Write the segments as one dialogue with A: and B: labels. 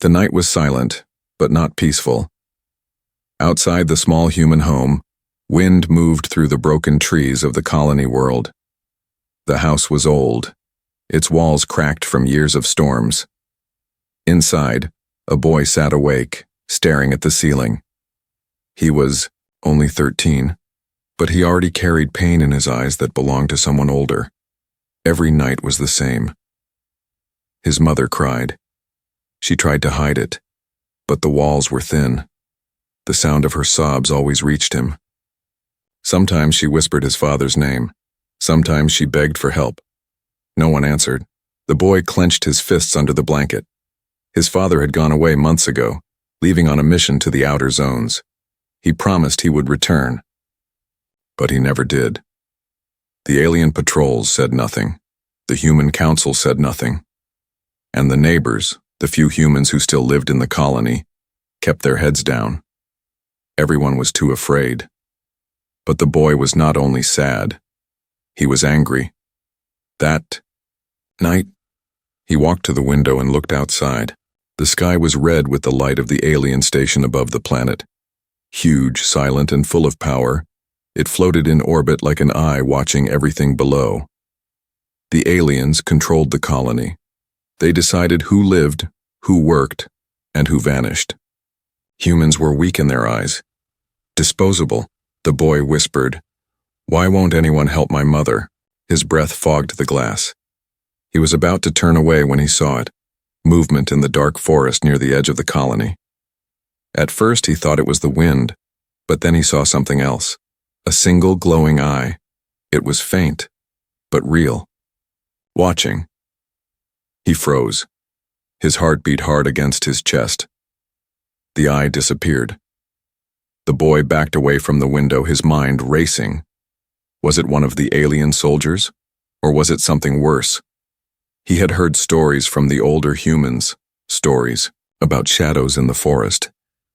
A: The night was silent, but not peaceful. Outside the small human home, wind moved through the broken trees of the colony world. The house was old, its walls cracked from years of storms. Inside, a boy sat awake, staring at the ceiling. He was only 13, but he already carried pain in his eyes that belonged to someone older. Every night was the same. His mother cried. She tried to hide it, but the walls were thin. The sound of her sobs always reached him. Sometimes she whispered his father's name. Sometimes she begged for help. No one answered. The boy clenched his fists under the blanket. His father had gone away months ago, leaving on a mission to the outer zones. He promised he would return. But he never did. The alien patrols said nothing. The human council said nothing. And the neighbors, the few humans who still lived in the colony, kept their heads down. Everyone was too afraid. But the boy was not only sad. He was angry. That night, he walked to the window and looked outside. The sky was red with the light of the alien station above the planet. Huge, silent, and full of power, it floated in orbit like an eye watching everything below. The aliens controlled the colony. They decided who lived, who worked, and who vanished. Humans were weak in their eyes. Disposable, the boy whispered. "Why won't anyone help my mother?" His breath fogged the glass. He was about to turn away when he saw it. Movement in the dark forest near the edge of the colony. At first he thought it was the wind, but then he saw something else. A single glowing eye. It was faint, but real. Watching. He froze. His heart beat hard against his chest. The eye disappeared. The boy backed away from the window, his mind racing. Was it one of the alien soldiers? Or was it something worse? He had heard stories from the older humans, stories about shadows in the forest,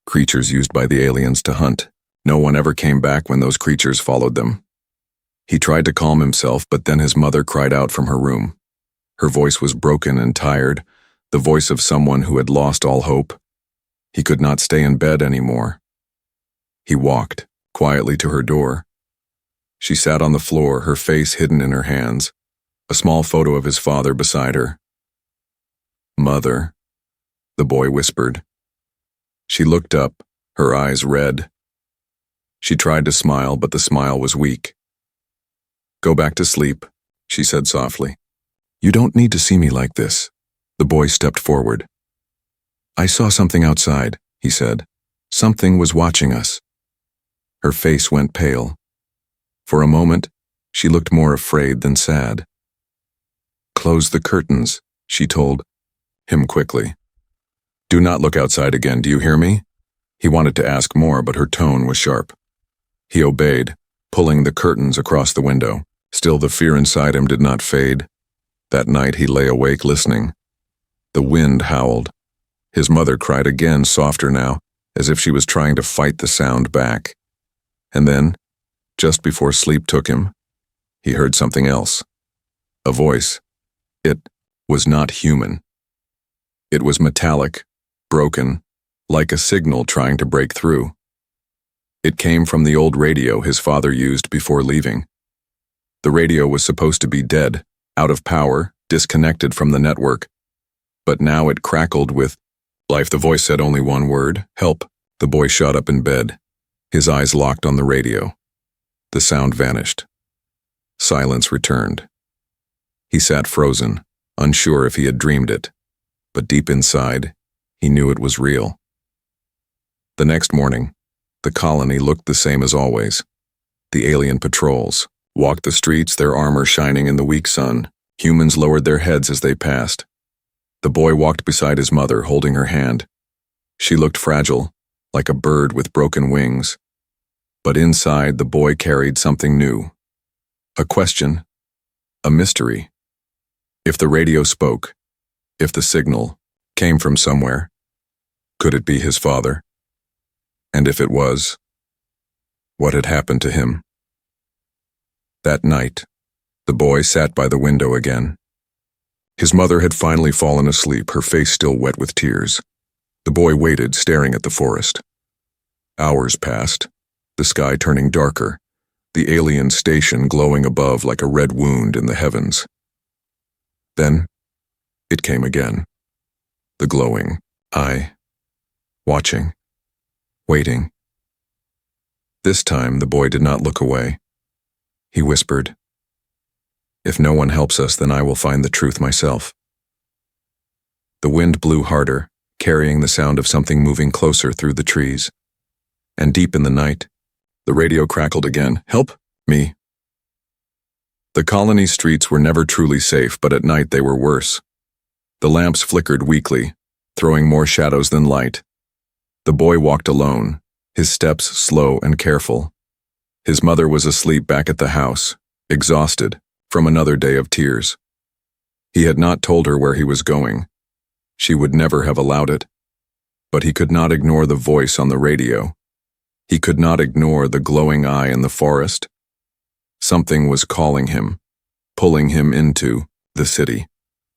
A: creatures used by the aliens to hunt. No one ever came back when those creatures followed them. He tried to calm himself, but then his mother cried out from her room. Her voice was broken and tired, the voice of someone who had lost all hope. He could not stay in bed anymore. He walked quietly to her door. She sat on the floor, her face hidden in her hands, a small photo of his father beside her. "Mother," the boy whispered. She looked up, her eyes red. She tried to smile, but the smile was weak. "Go back to sleep," she said softly. "You don't need to see me like this." The boy stepped forward. "I saw something outside," he said. "Something was watching us." Her face went pale. For a moment, she looked more afraid than sad. "Close the curtains," she told him quickly. "Do not look outside again, do you hear me?" He wanted to ask more, but her tone was sharp. He obeyed, pulling the curtains across the window. Still, the fear inside him did not fade. That night he lay awake listening. The wind howled. His mother cried again, softer now, as if she was trying to fight the sound back. And then, just before sleep took him, he heard something else. A voice. It was not human. It was metallic, broken, like a signal trying to break through. It came from the old radio his father used before leaving. The radio was supposed to be dead, out of power, disconnected from the network. But now it crackled with life. The voice said only one word: help. The boy shot up in bed, his eyes locked on the radio. The sound vanished. Silence returned. He sat frozen, unsure if he had dreamed it, but deep inside, he knew it was real. The next morning, the colony looked the same as always. The alien patrols walked the streets, their armor shining in the weak sun. Humans lowered their heads as they passed. The boy walked beside his mother, holding her hand. She looked fragile, like a bird with broken wings. But inside, the boy carried something new. A question, a mystery. If the radio spoke, if the signal came from somewhere, could it be his father? And if it was, what had happened to him? That night, the boy sat by the window again. His mother had finally fallen asleep, her face still wet with tears. The boy waited, staring at the forest. Hours passed, the sky turning darker, the alien station glowing above like a red wound in the heavens. Then, it came again. The glowing eye, watching, waiting. This time, the boy did not look away. He whispered, "If no one helps us, then I will find the truth myself." The wind blew harder, carrying the sound of something moving closer through the trees. And deep in the night, the radio crackled again. "Help me." The colony streets were never truly safe, but at night they were worse. The lamps flickered weakly, throwing more shadows than light. The boy walked alone, his steps slow and careful. His mother was asleep back at the house, exhausted from another day of tears. He had not told her where he was going. She would never have allowed it. But he could not ignore the voice on the radio. He could not ignore the glowing eye in the forest. Something was calling him, pulling him into the city.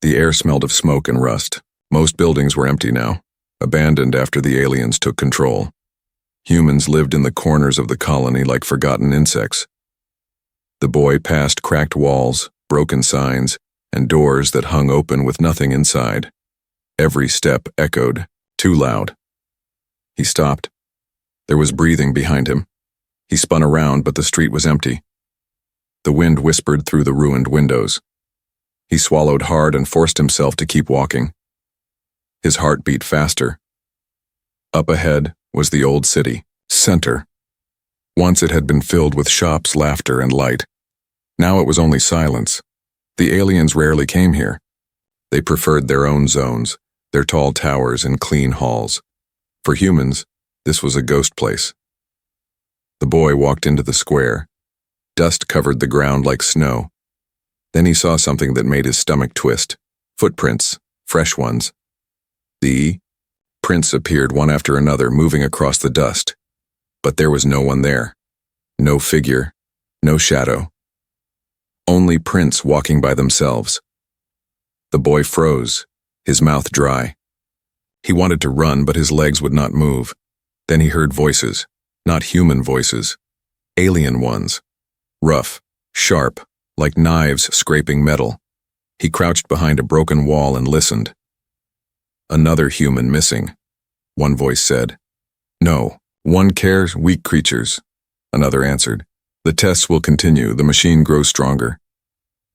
A: The air smelled of smoke and rust. Most buildings were empty now, abandoned after the aliens took control. Humans lived in the corners of the colony like forgotten insects. The boy passed cracked walls, broken signs, and doors that hung open with nothing inside. Every step echoed, too loud. He stopped. There was breathing behind him. He spun around, but the street was empty. The wind whispered through the ruined windows. He swallowed hard and forced himself to keep walking. His heart beat faster. Up ahead was the old city center. Once it had been filled with shops, laughter, and light. Now it was only silence. The aliens rarely came here. They preferred their own zones, their tall towers and clean halls. For humans, this was a ghost place. The boy walked into the square. Dust covered the ground like snow. Then he saw something that made his stomach twist. Footprints, fresh ones. The prints appeared one after another, moving across the dust. But there was no one there. No figure, no shadow. Only prints walking by themselves. The boy froze, his mouth dry. He wanted to run, but his legs would not move. Then he heard voices, not human voices, alien ones. Rough, sharp, like knives scraping metal. He crouched behind a broken wall and listened. "Another human missing," one voice said. "No, one cares, weak creatures," another answered. "The tests will continue, the machine grows stronger."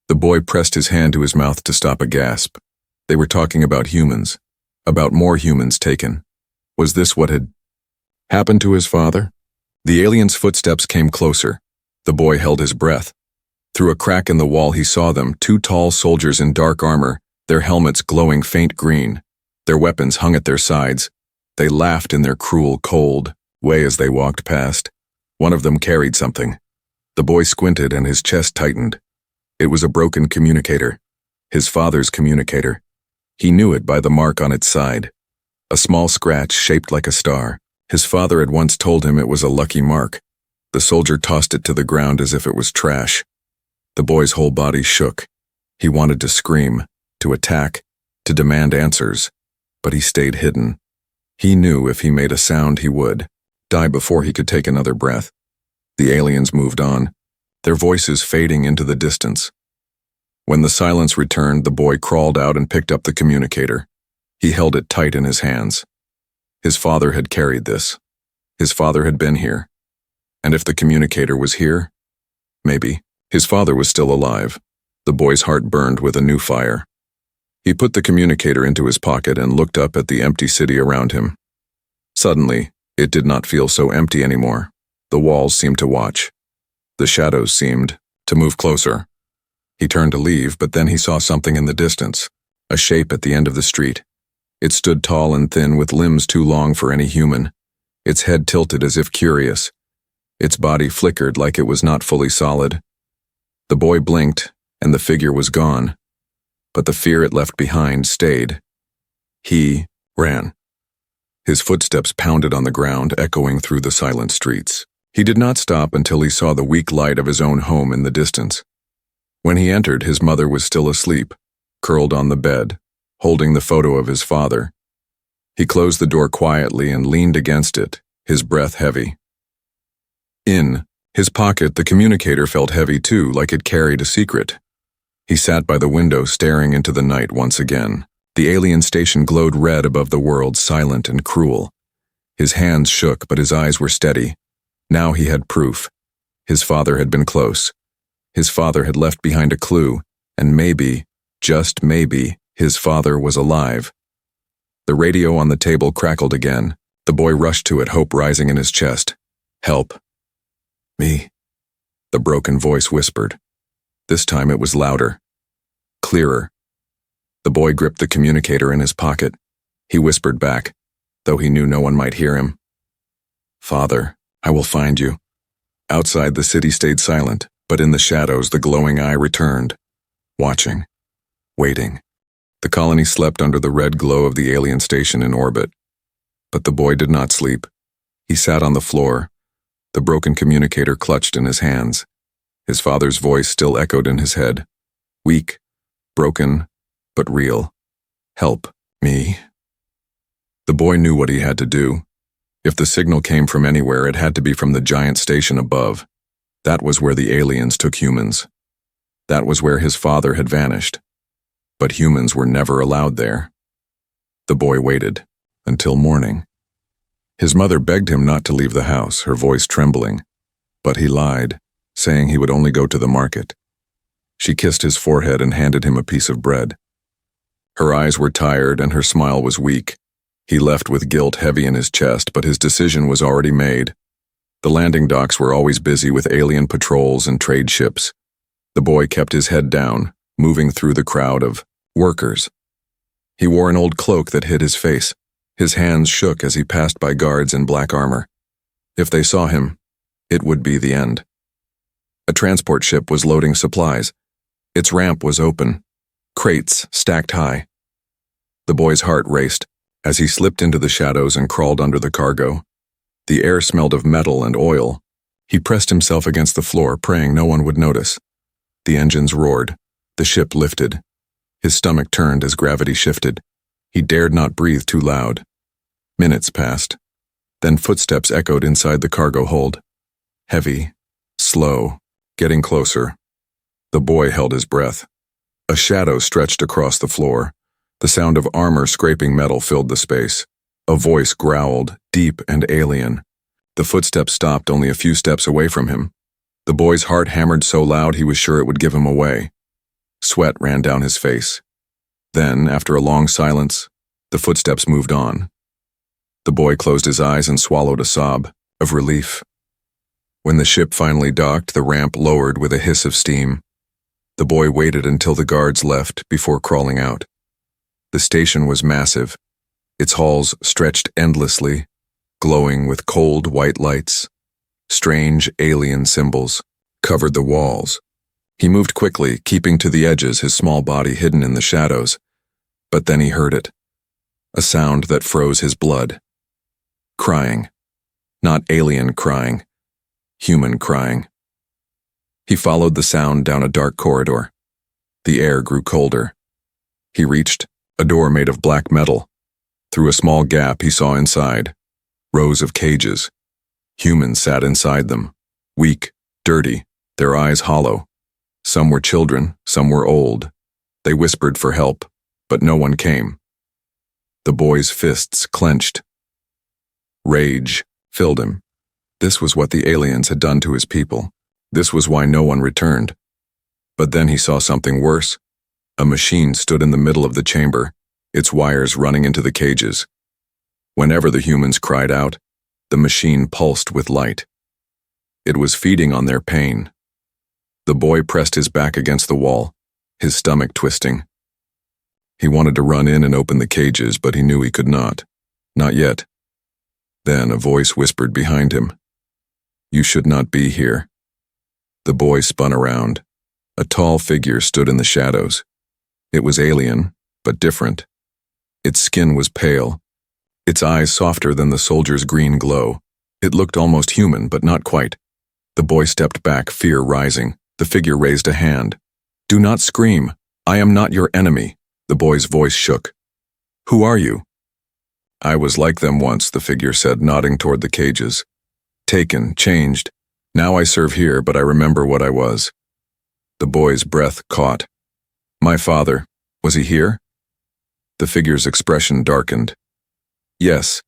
A: The boy pressed his hand to his mouth to stop a gasp. They were talking about humans, about more humans taken. Was this what had happened to his father? The alien's footsteps came closer. The boy held his breath. Through a crack in the wall he saw them, two tall soldiers in dark armor, their helmets glowing faint green. Their weapons hung at their sides. They laughed in their cruel, cold way as they walked past. One of them carried something. The boy squinted and his chest tightened. It was a broken communicator. His father's communicator. He knew it by the mark on its side. A small scratch shaped like a star. His father had once told him it was a lucky mark. The soldier tossed it to the ground as if it was trash. The boy's whole body shook. He wanted to scream, to attack, to demand answers. But he stayed hidden. He knew if he made a sound he would die before he could take another breath. The aliens moved on, their voices fading into the distance. When the silence returned, the boy crawled out and picked up the communicator. He held it tight in his hands. His father had carried this. His father had been here. And if the communicator was here, maybe. His father was still alive. The boy's heart burned with a new fire. He put the communicator into his pocket and looked up at the empty city around him. Suddenly, it did not feel so empty anymore. The walls seemed to watch. The shadows seemed to move closer. He turned to leave, but then he saw something in the distance, a shape at the end of the street. It stood tall and thin with limbs too long for any human, its head tilted as if curious. Its body flickered like it was not fully solid. The boy blinked, and the figure was gone. But the fear it left behind stayed. He ran. His footsteps pounded on the ground, echoing through the silent streets. He did not stop until he saw the weak light of his own home in the distance. When he entered, his mother was still asleep, curled on the bed, holding the photo of his father. He closed the door quietly and leaned against it, his breath heavy. In his pocket, the communicator felt heavy too, like it carried a secret. He sat by the window, staring into the night once again. The alien station glowed red above the world, silent and cruel. His hands shook, but his eyes were steady. Now he had proof. His father had been close. His father had left behind a clue, and maybe, just maybe, his father was alive. The radio on the table crackled again. The boy rushed to it, hope rising in his chest. "Help. Me," the broken voice whispered. This time it was louder, clearer. The boy gripped the communicator in his pocket. He whispered back, though he knew no one might hear him. "Father, I will find you." Outside, the city stayed silent, but in the shadows the glowing eye returned, watching, waiting. The colony slept under the red glow of the alien station in orbit. But the boy did not sleep. He sat on the floor, the broken communicator clutched in his hands. His father's voice still echoed in his head. Weak, broken, but real. "Help me." The boy knew what he had to do. If the signal came from anywhere, it had to be from the giant station above. That was where the aliens took humans. That was where his father had vanished. But humans were never allowed there. The boy waited until morning. His mother begged him not to leave the house, her voice trembling. But he lied, saying he would only go to the market. She kissed his forehead and handed him a piece of bread. Her eyes were tired and her smile was weak. He left with guilt heavy in his chest, but his decision was already made. The landing docks were always busy with alien patrols and trade ships. The boy kept his head down, moving through the crowd of workers. He wore an old cloak that hid his face. His hands shook as he passed by guards in black armor. If they saw him, it would be the end. A transport ship was loading supplies. Its ramp was open, crates stacked high. The boy's heart raced as he slipped into the shadows and crawled under the cargo. The air smelled of metal and oil. He pressed himself against the floor, praying no one would notice. The engines roared. The ship lifted. His stomach turned as gravity shifted. He dared not breathe too loud. Minutes passed. Then footsteps echoed inside the cargo hold. Heavy, slow, getting closer. The boy held his breath. A shadow stretched across the floor. The sound of armor scraping metal filled the space. A voice growled, deep and alien. The footsteps stopped only a few steps away from him. The boy's heart hammered so loud he was sure it would give him away. Sweat ran down his face. Then, after a long silence, the footsteps moved on. The boy closed his eyes and swallowed a sob of relief. When the ship finally docked, the ramp lowered with a hiss of steam. The boy waited until the guards left before crawling out. The station was massive. Its halls stretched endlessly, glowing with cold white lights. Strange alien symbols covered the walls. He moved quickly, keeping to the edges, his small body hidden in the shadows. But then he heard it. A sound that froze his blood. Crying. Not alien crying. Human crying. He followed the sound down a dark corridor. The air grew colder. He reached a door made of black metal. Through a small gap he saw inside. Rows of cages. Humans sat inside them. Weak, dirty, their eyes hollow. Some were children, some were old. They whispered for help, but no one came. The boy's fists clenched. Rage filled him. This was what the aliens had done to his people. This was why no one returned. But then he saw something worse. A machine stood in the middle of the chamber, its wires running into the cages. Whenever the humans cried out, the machine pulsed with light. It was feeding on their pain. The boy pressed his back against the wall, his stomach twisting. He wanted to run in and open the cages, but he knew he could not. Not yet. Then a voice whispered behind him. "You should not be here." The boy spun around. A tall figure stood in the shadows. It was alien, but different. Its skin was pale, its eyes softer than the soldier's green glow. It looked almost human, but not quite. The boy stepped back, fear rising. The figure raised a hand. "Do not scream. I am not your enemy." The boy's voice shook. "Who are you?" I was like them once, the figure said, nodding toward the cages. Taken, changed. Now I serve here, but I remember what I was. The boy's breath caught. My father, was he here? The figure's expression darkened. Yes.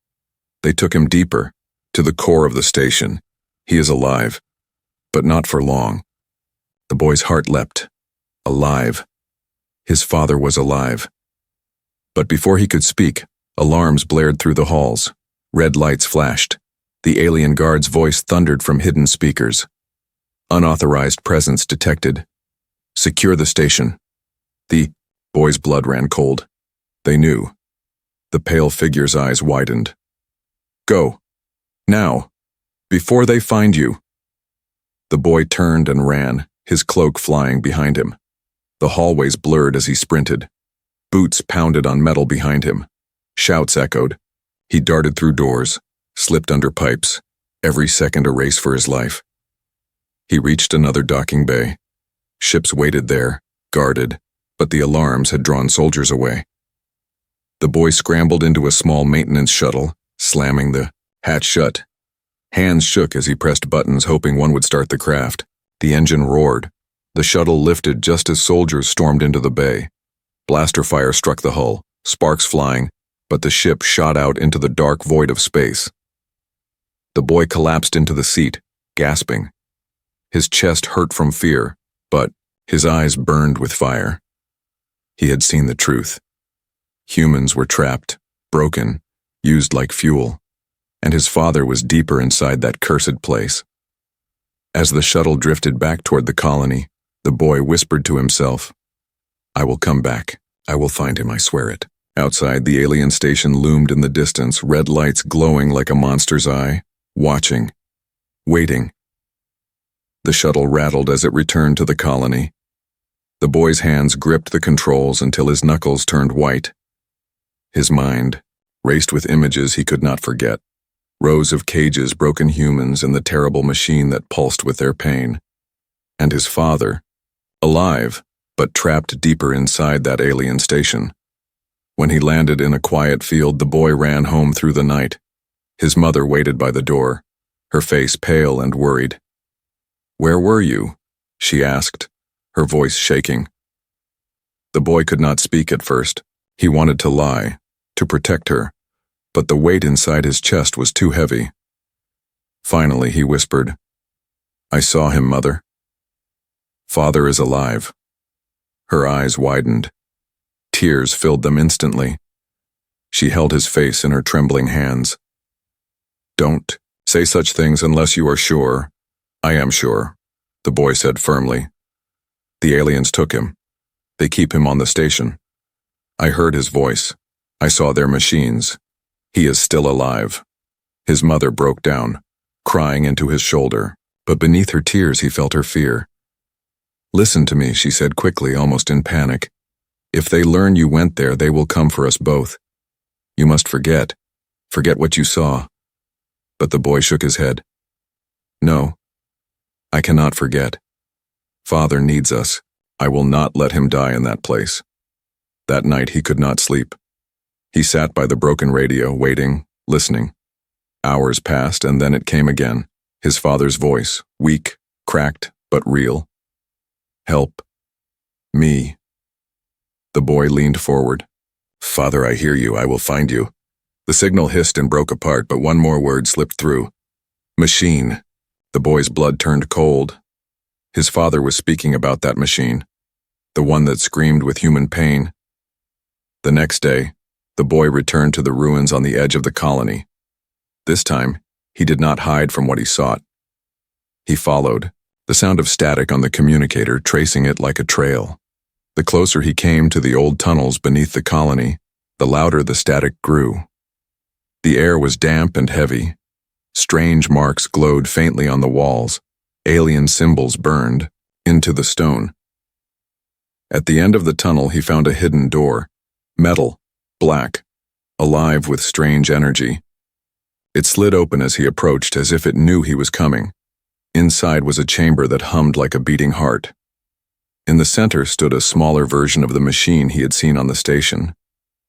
A: They took him deeper, to the core of the station. He is alive, but not for long. The boy's heart leapt. Alive. His father was alive. But before he could speak, alarms blared through the halls. Red lights flashed. The alien guard's voice thundered from hidden speakers. Unauthorized presence detected. Secure the station. The boy's blood ran cold. They knew. The pale figure's eyes widened. Go. Now. Before they find you. The boy turned and ran, his cloak flying behind him. The hallways blurred as he sprinted. Boots pounded on metal behind him. Shouts echoed. He darted through doors, slipped under pipes, every second a race for his life. He reached another docking bay. Ships waited there, guarded, but the alarms had drawn soldiers away. The boy scrambled into a small maintenance shuttle, slamming the hatch shut. Hands shook as he pressed buttons, hoping one would start the craft. The engine roared. The shuttle lifted just as soldiers stormed into the bay. Blaster fire struck the hull, sparks flying, but the ship shot out into the dark void of space. The boy collapsed into the seat, gasping. His chest hurt from fear, but his eyes burned with fire. He had seen the truth. Humans were trapped, broken, used like fuel, and his father was deeper inside that cursed place. As the shuttle drifted back toward the colony, the boy whispered to himself, I will come back. I will find him, I swear it. Outside, the alien station loomed in the distance, red lights glowing like a monster's eye, watching, waiting. The shuttle rattled as it returned to the colony. The boy's hands gripped the controls until his knuckles turned white. His mind raced with images he could not forget. Rows of cages, broken humans, and the terrible machine that pulsed with their pain. And his father, alive, but trapped deeper inside that alien station. When he landed in a quiet field, the boy ran home through the night. His mother waited by the door, her face pale and worried. Where were you? She asked, her voice shaking. The boy could not speak at first. He wanted to lie, to protect her, but the weight inside his chest was too heavy. Finally, he whispered, I saw him, Mother. Father is alive. Her eyes widened. Tears filled them instantly. She held his face in her trembling hands. Don't say such things unless you are sure. I am sure, the boy said firmly. The aliens took him. They keep him on the station. I heard his voice. I saw their machines. He is still alive. His mother broke down, crying into his shoulder, but beneath her tears he felt her fear. Listen to me, she said quickly, almost in panic. If they learn you went there, they will come for us both. You must forget what you saw. But the boy shook his head. No, I cannot forget. Father needs us. I will not let him die in that place. That night he could not sleep. He sat by the broken radio, waiting, listening. Hours passed, and then it came again. His father's voice, weak, cracked, but real. Help. Me. The boy leaned forward. Father, I hear you. I will find you. The signal hissed and broke apart, but one more word slipped through. Machine. The boy's blood turned cold. His father was speaking about that machine, the one that screamed with human pain. The next day, the boy returned to the ruins on the edge of the colony. This time, he did not hide from what he sought. He followed, the sound of static on the communicator tracing it like a trail. The closer he came to the old tunnels beneath the colony, the louder the static grew. The air was damp and heavy. Strange marks glowed faintly on the walls. Alien symbols burned into the stone. At the end of the tunnel, he found a hidden door, metal, black, alive with strange energy. It slid open as he approached, as if it knew he was coming. Inside was a chamber that hummed like a beating heart. In the center stood a smaller version of the machine he had seen on the station.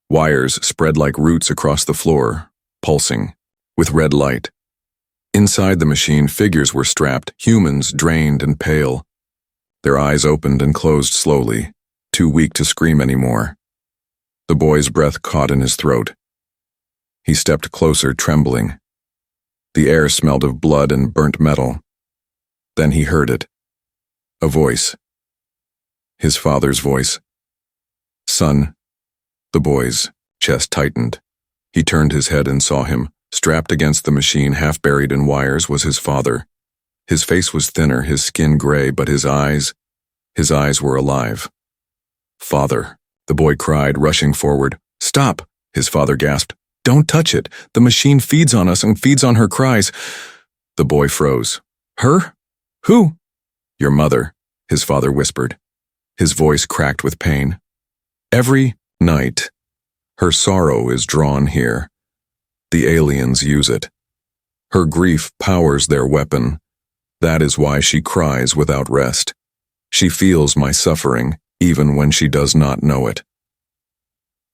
A: Wires spread like roots across the floor, pulsing, with red light. Inside the machine, figures were strapped, humans drained and pale. Their eyes opened and closed slowly, too weak to scream anymore. The boy's breath caught in his throat. He stepped closer, trembling. The air smelled of blood and burnt metal. Then he heard it. A voice. His father's voice. "Son." The boy's chest tightened. He turned his head and saw him. Strapped against the machine, half buried in wires, was his father. His face was thinner, his skin gray, but his eyes were alive. "Father," the boy cried, rushing forward. "Stop," his father gasped. "Don't touch it. The machine feeds on us and feeds on her cries." The boy froze. "Her? Who?" "Your mother," his father whispered. His voice cracked with pain. "Every night, her sorrow is drawn here. The aliens use it. Her grief powers their weapon. That is why she cries without rest. She feels my suffering, even when she does not know it."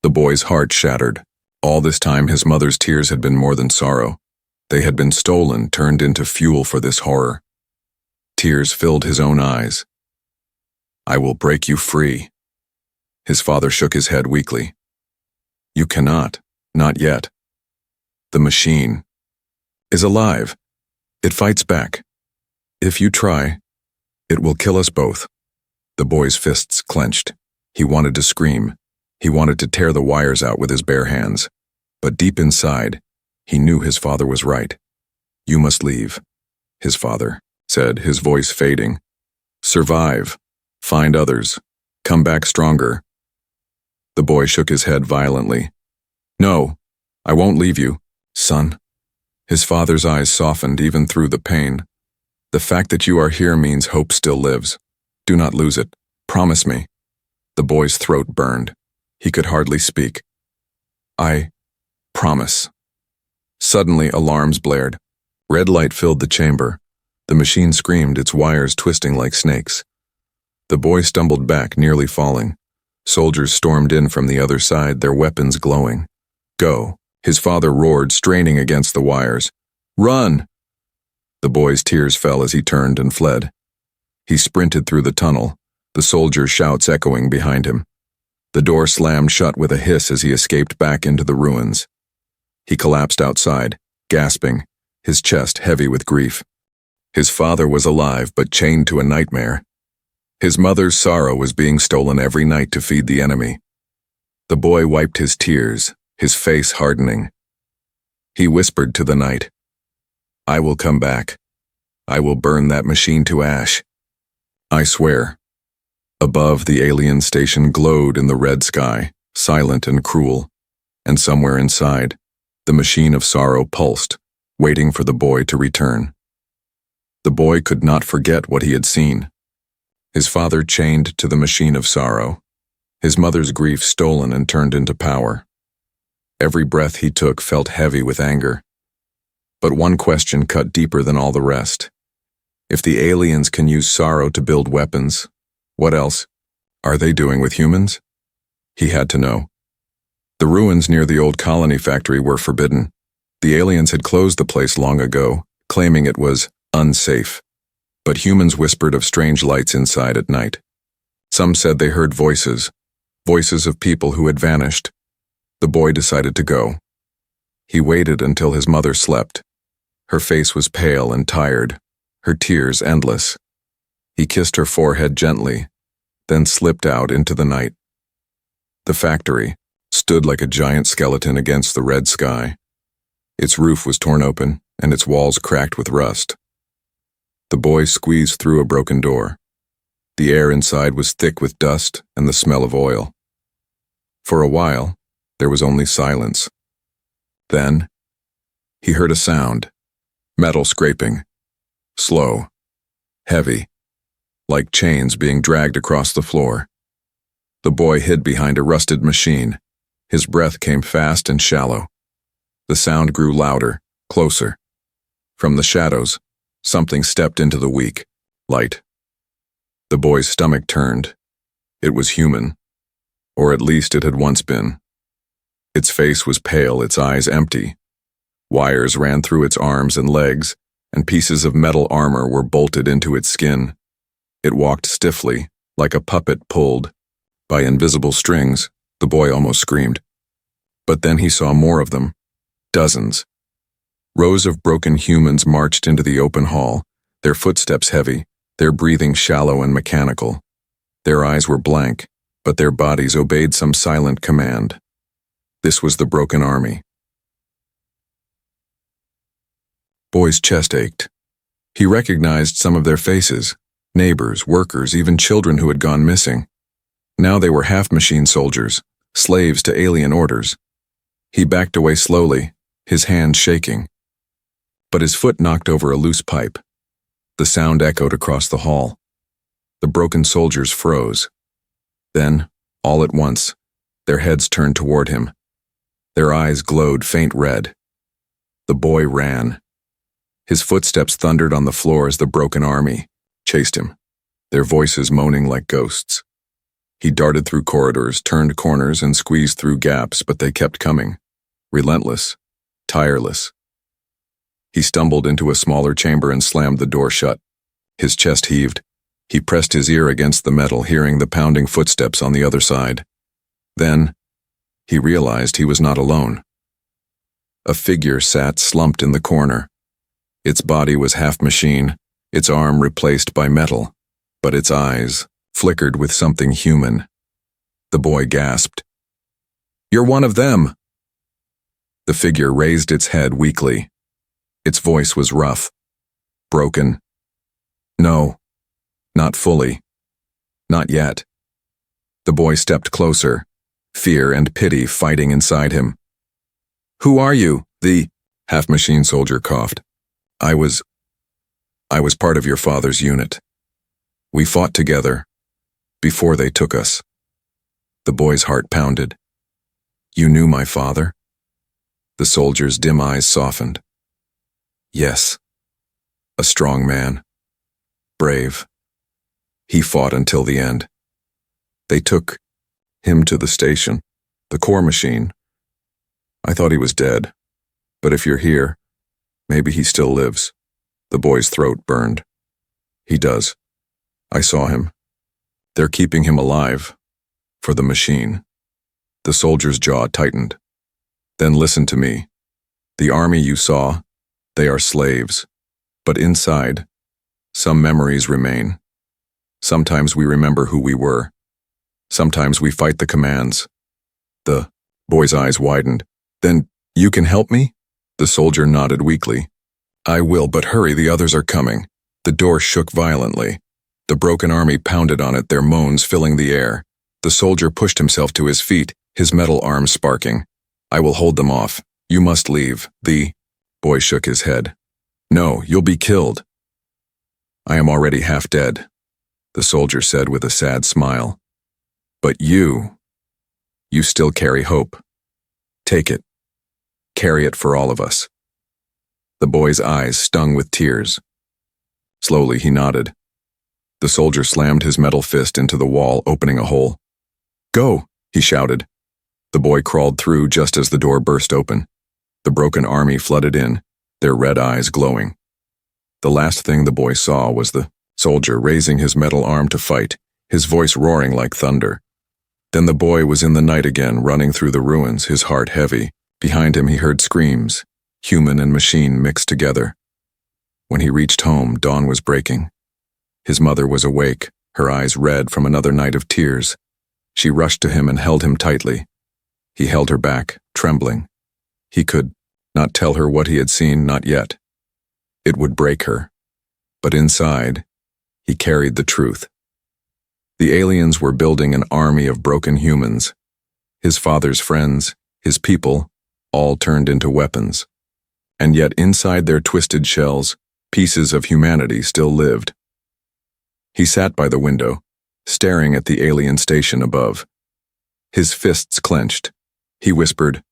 A: The boy's heart shattered. All this time, his mother's tears had been more than sorrow. They had been stolen, turned into fuel for this horror. Tears filled his own eyes. "I will break you free." His father shook his head weakly. "You cannot, not yet. The machine is alive. It fights back. If you try, it will kill us both." The boy's fists clenched. He wanted to scream. He wanted to tear the wires out with his bare hands. But deep inside, he knew his father was right. "You must leave," his father said, his voice fading. "Survive. Find others. Come back stronger." The boy shook his head violently. "No, I won't leave you, son." His father's eyes softened even through the pain. "The fact that you are here means hope still lives. Do not lose it. Promise me." The boy's throat burned. He could hardly speak. "I promise." Suddenly, alarms blared. Red light filled the chamber. The machine screamed, its wires twisting like snakes. The boy stumbled back, nearly falling. Soldiers stormed in from the other side, their weapons glowing. "Go," his father roared, straining against the wires. "Run!" The boy's tears fell as he turned and fled. He sprinted through the tunnel, the soldiers' shouts echoing behind him. The door slammed shut with a hiss as he escaped back into the ruins. He collapsed outside, gasping, his chest heavy with grief. His father was alive but chained to a nightmare. His mother's sorrow was being stolen every night to feed the enemy. The boy wiped his tears, his face hardening. He whispered to the night, "I will come back. I will burn that machine to ash. I swear." Above, the alien station glowed in the red sky, silent and cruel, and somewhere inside, the machine of sorrow pulsed, waiting for the boy to return. The boy could not forget what he had seen. His father chained to the machine of sorrow, his mother's grief stolen and turned into power. Every breath he took felt heavy with anger. But one question cut deeper than all the rest. If the aliens can use sorrow to build weapons, what else are they doing with humans? He had to know. The ruins near the old colony factory were forbidden. The aliens had closed the place long ago, claiming it was unsafe. But humans whispered of strange lights inside at night. Some said they heard voices of people who had vanished. The boy decided to go. He waited until his mother slept. Her face was pale and tired, her tears endless. He kissed her forehead gently, then slipped out into the night. The factory stood like a giant skeleton against the red sky. Its roof was torn open, and its walls cracked with rust. The boy squeezed through a broken door. The air inside was thick with dust and the smell of oil. For a while, there was only silence. Then, he heard a sound, metal scraping, slow, heavy, like chains being dragged across the floor. The boy hid behind a rusted machine. His breath came fast and shallow. The sound grew louder, closer. From the shadows, something stepped into the weak light. The boy's stomach turned. It was human, or at least it had once been. Its face was pale, its eyes empty. Wires ran through its arms and legs, and pieces of metal armor were bolted into its skin. It walked stiffly, like a puppet pulled by invisible strings. The boy almost screamed. But then he saw more of them. Dozens. Rows of broken humans marched into the open hall, their footsteps heavy, their breathing shallow and mechanical. Their eyes were blank, but their bodies obeyed some silent command. This was the broken army. Boy's chest ached. He recognized some of their faces, neighbors, workers, even children who had gone missing. Now they were half-machine soldiers, slaves to alien orders. He backed away slowly, his hands shaking. But his foot knocked over a loose pipe. The sound echoed across the hall. The broken soldiers froze. Then, all at once, their heads turned toward him. Their eyes glowed faint red. The boy ran. His footsteps thundered on the floor as the broken army chased him, their voices moaning like ghosts. He darted through corridors, turned corners, and squeezed through gaps, but they kept coming, relentless, tireless. He stumbled into a smaller chamber and slammed the door shut. His chest heaved. He pressed his ear against the metal, hearing the pounding footsteps on the other side. Then, he realized he was not alone. A figure sat slumped in the corner. Its body was half machine, its arm replaced by metal, but its eyes flickered with something human. The boy gasped. "You're one of them!" The figure raised its head weakly. Its voice was rough, broken. "No, not fully. Not yet." The boy stepped closer, fear and pity fighting inside him. "Who are you?" The half-machine soldier coughed. I was part of your father's unit. We fought together, before they took us." The boy's heart pounded. "You knew my father?" The soldier's dim eyes softened. "Yes. A strong man. Brave. He fought until the end. They took him to the station, the core machine. I thought he was dead, but if you're here, maybe he still lives." The boy's throat burned. "He does. I saw him. They're keeping him alive. For the machine." The soldier's jaw tightened. "Then listen to me. The army you saw, they are slaves. But inside, some memories remain. Sometimes we remember who we were. Sometimes we fight the commands." The boy's eyes widened. "Then you can help me?" The soldier nodded weakly. "I will, but hurry, the others are coming." The door shook violently. The broken army pounded on it, their moans filling the air. The soldier pushed himself to his feet, his metal arms sparking. "I will hold them off. You must leave." The boy shook his head. "No, you'll be killed." "I am already half dead," the soldier said with a sad smile. "But you still carry hope. Take it. Carry it for all of us." The boy's eyes stung with tears. Slowly he nodded. The soldier slammed his metal fist into the wall, opening a hole. "Go!" he shouted. The boy crawled through just as the door burst open. The broken army flooded in, their red eyes glowing. The last thing the boy saw was the soldier raising his metal arm to fight, his voice roaring like thunder. Then the boy was in the night again, running through the ruins, his heart heavy. Behind him he heard screams, human and machine mixed together. When he reached home, dawn was breaking. His mother was awake, her eyes red from another night of tears. She rushed to him and held him tightly. He held her back, trembling. He could not tell her what he had seen, not yet. It would break her. But inside, he carried the truth. The aliens were building an army of broken humans. His father's friends, his people, all turned into weapons. And yet inside their twisted shells, pieces of humanity still lived. He sat by the window, staring at the alien station above. His fists clenched. He whispered,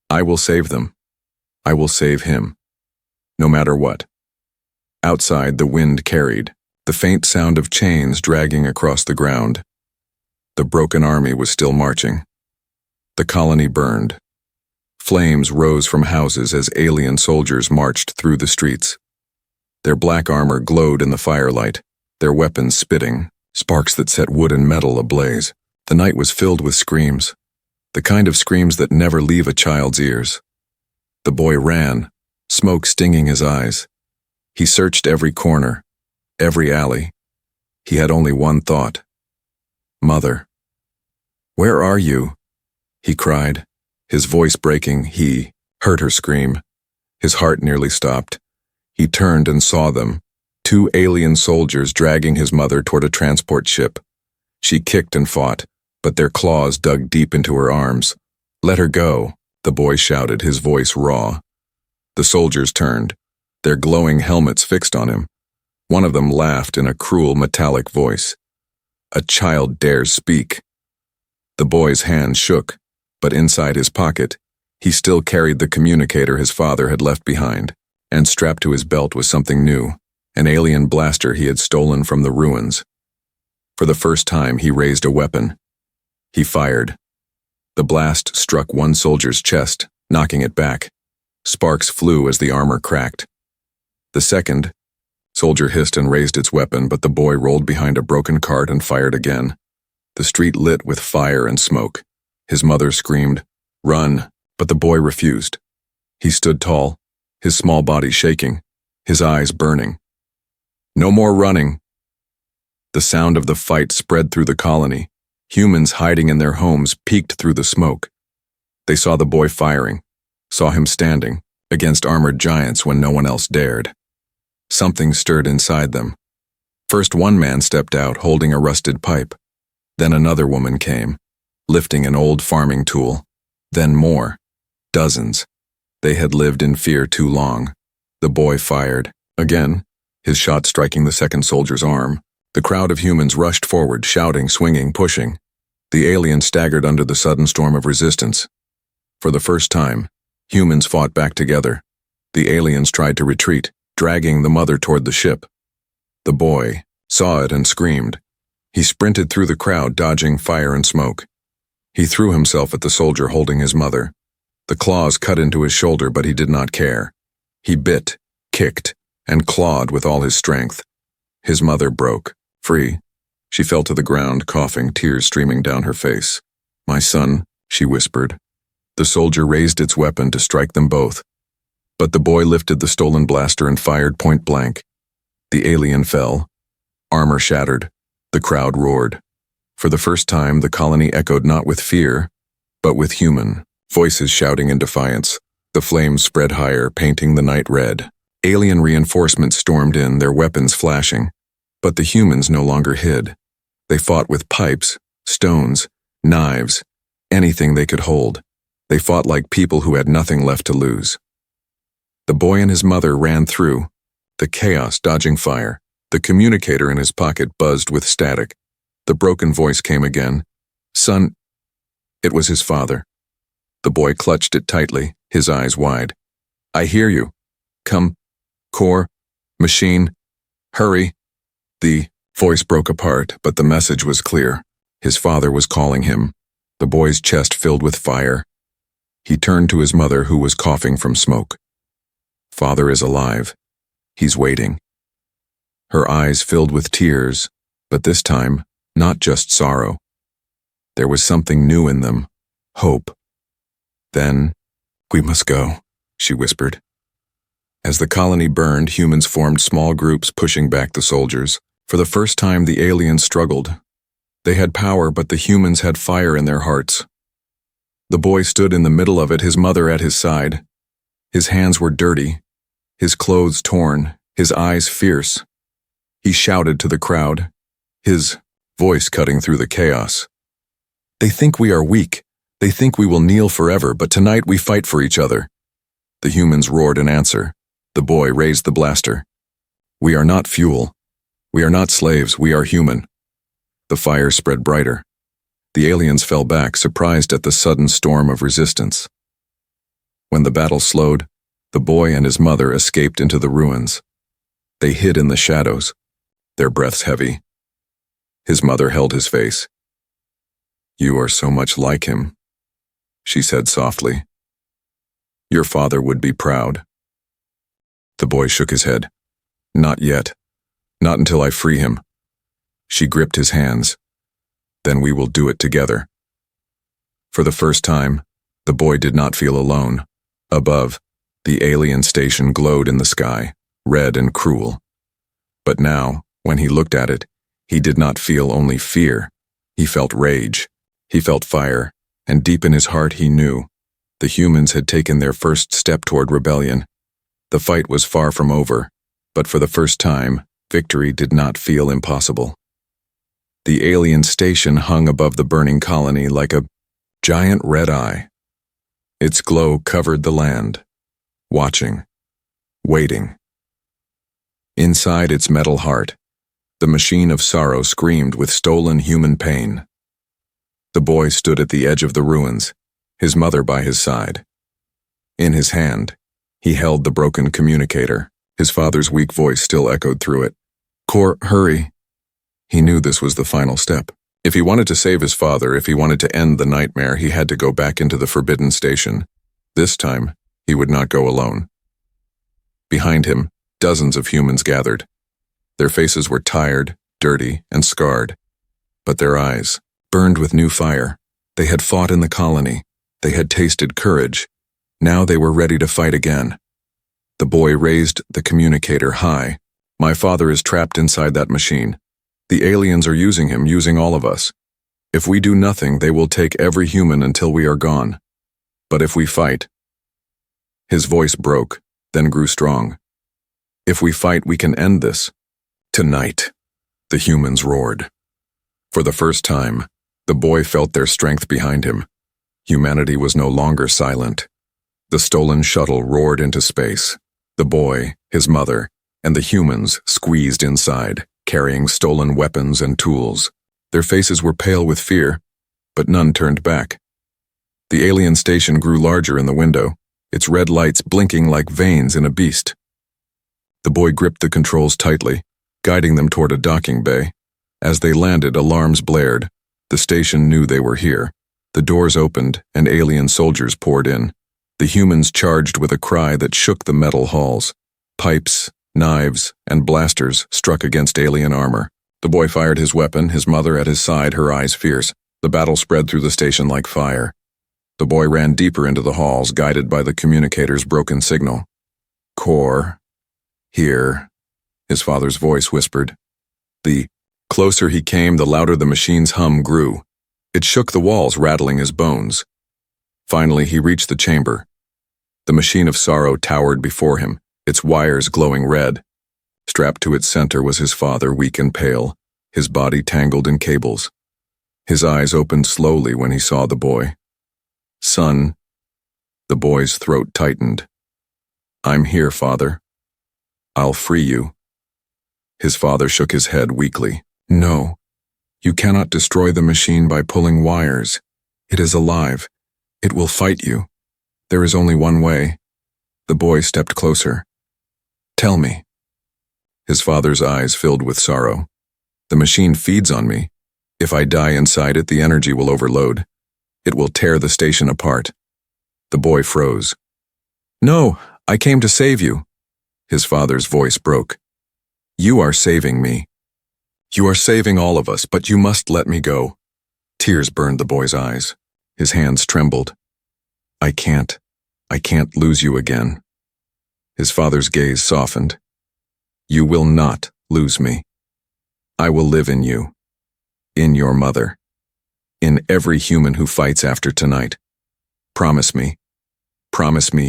A: "I will save them. I will save him. No matter what." Outside, the wind carried, the faint sound of chains dragging across the ground. The broken army was still marching. The colony burned. Flames rose from houses as alien soldiers marched through the streets. Their black armor glowed in the firelight, their weapons spitting, sparks that set wood and metal ablaze. The night was filled with screams, the kind of screams that never leave a child's ears. The boy ran, smoke stinging his eyes. He searched every corner, every alley. He had only one thought. Mother. "Where are you?" he cried, his voice breaking. He heard her scream. His heart nearly stopped. He turned and saw them, two alien soldiers dragging his mother toward a transport ship. She kicked and fought, but their claws dug deep into her arms. "Let her go," the boy shouted, his voice raw. The soldiers turned, their glowing helmets fixed on him. One of them laughed in a cruel metallic voice. "A child dares speak." The boy's hand shook, but inside his pocket, he still carried the communicator his father had left behind, and strapped to his belt was something new, an alien blaster he had stolen from the ruins. For the first time, he raised a weapon. He fired. The blast struck one soldier's chest, knocking it back. Sparks flew as the armor cracked. The second soldier hissed and raised its weapon, but the boy rolled behind a broken cart and fired again. The street lit with fire and smoke. His mother screamed, "Run," but the boy refused. He stood tall, his small body shaking, his eyes burning. "No more running." The sound of the fight spread through the colony. Humans hiding in their homes peeked through the smoke. They saw the boy firing, saw him standing against armored giants when no one else dared. Something stirred inside them. First one man stepped out holding a rusted pipe. Then another woman came, lifting an old farming tool. Then more. Dozens. They had lived in fear too long. The boy fired. Again, his shot striking the second soldier's arm. The crowd of humans rushed forward, shouting, swinging, pushing. The alien staggered under the sudden storm of resistance. For the first time, humans fought back together. The aliens tried to retreat, dragging the mother toward the ship. The boy saw it and screamed. He sprinted through the crowd, dodging fire and smoke. He threw himself at the soldier holding his mother. The claws cut into his shoulder, but he did not care. He bit, kicked, and clawed with all his strength. His mother broke, free. She fell to the ground, coughing, tears streaming down her face. "My son," she whispered. The soldier raised its weapon to strike them both. But the boy lifted the stolen blaster and fired point blank. The alien fell. Armor shattered. The crowd roared. For the first time, the colony echoed not with fear, but with human voices shouting in defiance. The flames spread higher, painting the night red. Alien reinforcements stormed in, their weapons flashing. But the humans no longer hid. They fought with pipes, stones, knives, anything they could hold. They fought like people who had nothing left to lose. The boy and his mother ran through, the chaos dodging fire. The communicator in his pocket buzzed with static. The broken voice came again. "Son." It was his father. The boy clutched it tightly, his eyes wide. "I hear you. Come. Core. Machine. Hurry." The voice broke apart, but the message was clear. His father was calling him. The boy's chest filled with fire. He turned to his mother, who was coughing from smoke. "Father is alive. He's waiting." Her eyes filled with tears, but this time, not just sorrow. There was something new in them, hope. Then, "We must go," she whispered. As the colony burned, humans formed small groups pushing back the soldiers. For the first time, the aliens struggled. They had power, but the humans had fire in their hearts. The boy stood in the middle of it, his mother at his side. His hands were dirty, his clothes torn, his eyes fierce. He shouted to the crowd, his voice cutting through the chaos. "They think we are weak. They think we will kneel forever, but tonight we fight for each other." The humans roared in answer. The boy raised the blaster. "We are not fuel. We are not slaves. We are human." The fire spread brighter. The aliens fell back, surprised at the sudden storm of resistance. When the battle slowed, the boy and his mother escaped into the ruins. They hid in the shadows, their breaths heavy. His mother held his face. "You are so much like him." she said softly. Your father would be proud. The boy shook his head. Not yet. Not until I free him. She gripped his hands. Then we will do it together. For the first time, the boy did not feel alone. Above, the alien station glowed in the sky, red and cruel. But now, when he looked at it, he did not feel only fear. He felt rage. He felt fire, and deep in his heart he knew the humans had taken their first step toward rebellion. The fight was far from over, but for the first time, victory did not feel impossible. The alien station hung above the burning colony like a giant red eye. Its glow covered the land, watching, waiting. Inside its metal heart, the machine of sorrow screamed with stolen human pain. The boy stood at the edge of the ruins, his mother by his side. In his hand, he held the broken communicator. His father's weak voice still echoed through it. Cor, hurry. He knew this was the final step. If he wanted to save his father, if he wanted to end the nightmare, he had to go back into the forbidden station. This time, he would not go alone. Behind him, dozens of humans gathered. Their faces were tired, dirty, and scarred. But their eyes burned with new fire. They had fought in the colony. They had tasted courage. Now they were ready to fight again. The boy raised the communicator high. My father is trapped inside that machine. The aliens are using him, using all of us. If we do nothing, they will take every human until we are gone. But if we fight... His voice broke, then grew strong. If we fight, we can end this. Tonight, the humans roared. For the first time, the boy felt their strength behind him. Humanity was no longer silent. The stolen shuttle roared into space. The boy, his mother, and the humans squeezed inside, carrying stolen weapons and tools. Their faces were pale with fear, but none turned back. The alien station grew larger in the window, its red lights blinking like veins in a beast. The boy gripped the controls tightly, guiding them toward a docking bay. As they landed, alarms blared. The station knew they were here. The doors opened, and alien soldiers poured in. The humans charged with a cry that shook the metal halls. Pipes, knives, and blasters struck against alien armor. The boy fired his weapon, his mother at his side, her eyes fierce. The battle spread through the station like fire. The boy ran deeper into the halls, guided by the communicator's broken signal. Cor, here, his father's voice whispered. The closer he came, the louder the machine's hum grew. It shook the walls, rattling his bones. Finally, he reached the chamber. The machine of sorrow towered before him, its wires glowing red. Strapped to its center was his father, weak and pale, his body tangled in cables. His eyes opened slowly when he saw the boy. Son, the boy's throat tightened. I'm here, Father. I'll free you. His father shook his head weakly. No, you cannot destroy the machine by pulling wires. It is alive. It will fight you. There is only one way. The boy stepped closer. Tell me. His father's eyes filled with sorrow. The machine feeds on me. If I die inside it, the energy will overload. It will tear the station apart. The boy froze. No, I came to save you. His father's voice broke. You are saving me. You are saving all of us, but you must let me go. Tears burned the boy's eyes. His hands trembled. I can't lose you again. His father's gaze softened. You will not lose me. I will live in you, in your mother, in every human who fights after tonight. Promise me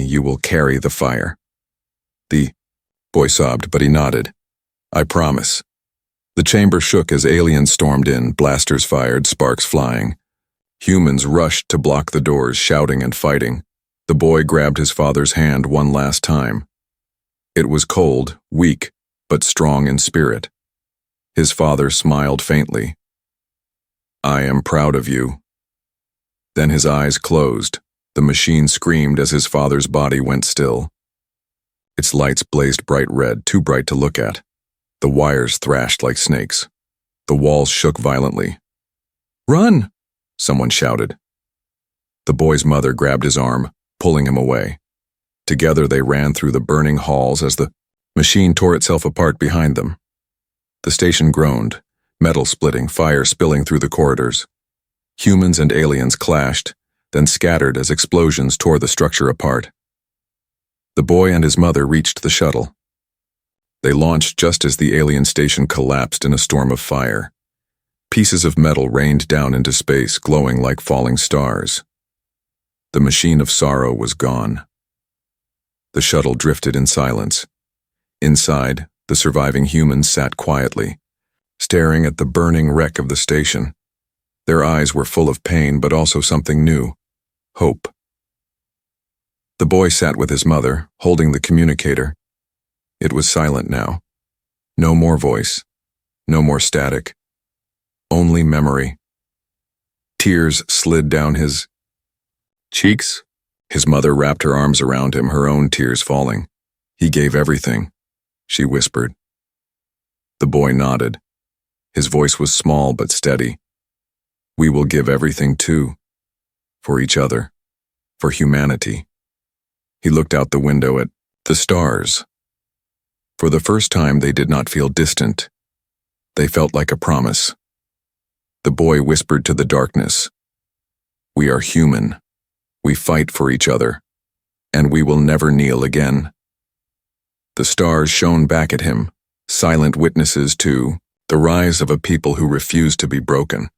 A: you will carry the fire. The boy sobbed, but he nodded. I promise. The chamber shook as aliens stormed in, blasters fired, sparks flying. Humans rushed to block the doors, shouting and fighting. The boy grabbed his father's hand one last time. It was cold, weak, but strong in spirit. His father smiled faintly. I am proud of you. Then his eyes closed. The machine screamed as his father's body went still. Its lights blazed bright red, too bright to look at. The wires thrashed like snakes. The walls shook violently. Run! Someone shouted. The boy's mother grabbed his arm, pulling him away. Together they ran through the burning halls as the machine tore itself apart behind them. The station groaned, metal splitting, fire spilling through the corridors. Humans and aliens clashed, then scattered as explosions tore the structure apart. The boy and his mother reached the shuttle. They launched just as the alien station collapsed in a storm of fire. Pieces of metal rained down into space, glowing like falling stars. The machine of sorrow was gone. The shuttle drifted in silence. Inside, the surviving humans sat quietly, staring at the burning wreck of the station. Their eyes were full of pain, but also something new: hope. The boy sat with his mother, holding the communicator. It was silent now. No more voice, no more static, only memory. Tears slid down his cheeks. His mother wrapped her arms around him, her own tears falling. "He gave everything," she whispered. The boy nodded. His voice was small but steady. "We will give everything too. For each other. For humanity." He looked out the window at the stars. For the first time, they did not feel distant. They felt like a promise. The boy whispered to the darkness, "We are human. We fight for each other. And we will never kneel again." The stars shone back at him, silent witnesses to the rise of a people who refused to be broken.